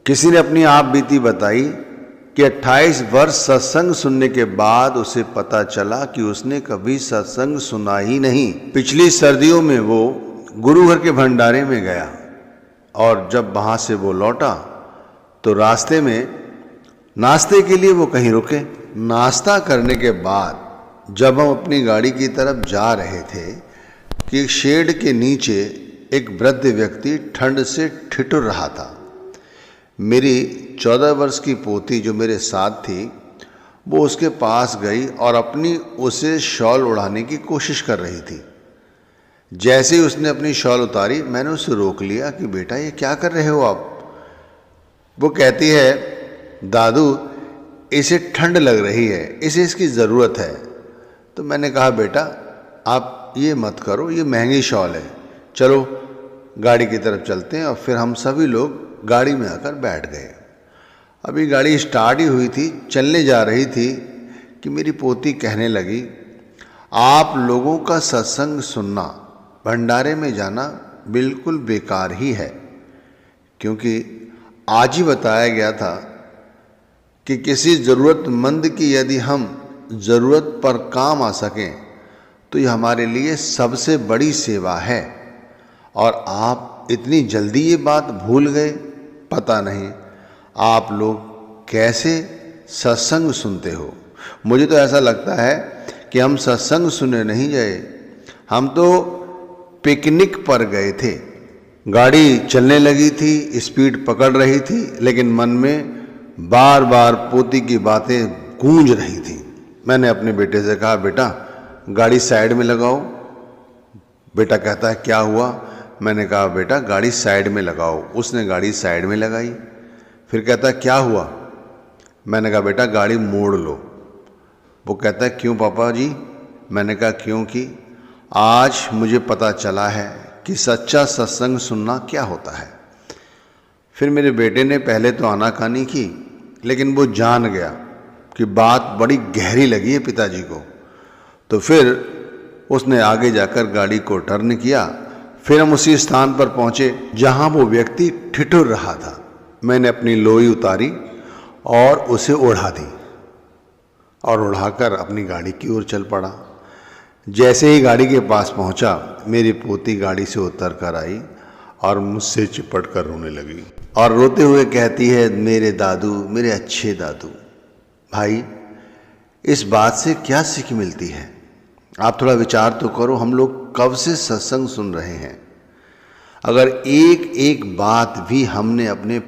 किसी ने अपनी आप बीती बताई कि 28 वर्ष सत्संग सुनने के बाद उसे पता चला कि उसने कभी सत्संग सुना ही नहीं। पिछली सर्दियों में वो गुरु घर के भंडारे में गया और जब वहाँ से वो लौटा तो रास्ते में नाश्ते के लिए वो कहीं रुके। नाश्ता करने के बाद जब हम अपनी गाड़ी की तरफ जा रहे थे कि एक शेड के नीचे एक वृद्ध व्यक्ति ठंड से ठिठुर रहा था। मेरी 14 वर्ष की पोती जो मेरे साथ थी वो उसके पास गई और अपनी उसे शॉल उड़ाने की कोशिश कर रही थी। जैसे ही उसने अपनी शॉल उतारी मैंने उसे रोक लिया कि बेटा ये क्या कर रहे हो आप। वो कहती है दादू इसे ठंड लग रही है, इसे इसकी ज़रूरत है। तो मैंने कहा बेटा आप ये मत करो, ये महंगी शॉल है, चलो गाड़ी की तरफ चलते हैं। और फिर हम सभी लोग गाड़ी में आकर बैठ गए। अभी गाड़ी स्टार्ट ही हुई थी, चलने जा रही थी कि मेरी पोती कहने लगी आप लोगों का सत्संग सुनना, भंडारे में जाना बिल्कुल बेकार ही है, क्योंकि आज ही बताया गया था कि किसी ज़रूरतमंद की यदि हम ज़रूरत पर काम आ सकें तो ये हमारे लिए सबसे बड़ी सेवा है। और आप इतनी जल्दी ये बात भूल गए। पता नहीं आप लोग कैसे सत्संग सुनते हो। मुझे तो ऐसा लगता है कि हम सत्संग सुने नहीं गए, हम तो पिकनिक पर गए थे। गाड़ी चलने लगी थी, स्पीड पकड़ रही थी, लेकिन मन में बार बार पोती की बातें गूंज रही थी। मैंने अपने बेटे से कहा बेटा गाड़ी साइड में लगाओ। बेटा कहता है क्या हुआ। मैंने कहा बेटा गाड़ी साइड में लगाओ। उसने गाड़ी साइड में लगाई। फिर कहता है क्या हुआ। मैंने कहा बेटा गाड़ी मोड़ लो। वो कहता है क्यों पापा जी। मैंने कहा क्योंकि आज मुझे पता चला है कि सच्चा सत्संग सुनना क्या होता है। फिर मेरे बेटे ने पहले तो आनाकानी की, लेकिन वो जान गया कि बात बड़ी गहरी लगी है पिताजी को। तो फिर उसने आगे जाकर गाड़ी को टर्न किया। फिर हम उसी स्थान पर पहुंचे जहां वो व्यक्ति ठिठुर रहा था। मैंने अपनी लोई उतारी और उसे ओढ़ा दी और उड़ाकर अपनी गाड़ी की ओर चल पड़ा। जैसे ही गाड़ी के पास पहुंचा मेरी पोती गाड़ी से उतर कर आई और मुझसे चिपट कर रोने लगी और रोते हुए कहती है मेरे दादू, मेरे अच्छे दादू। भाई इस बात से क्या सीख मिलती है, आप थोड़ा विचार तो करो। हम लोग कब से सत्संग सुन रहे हैं। अगर एक एक बात भी हमने अपने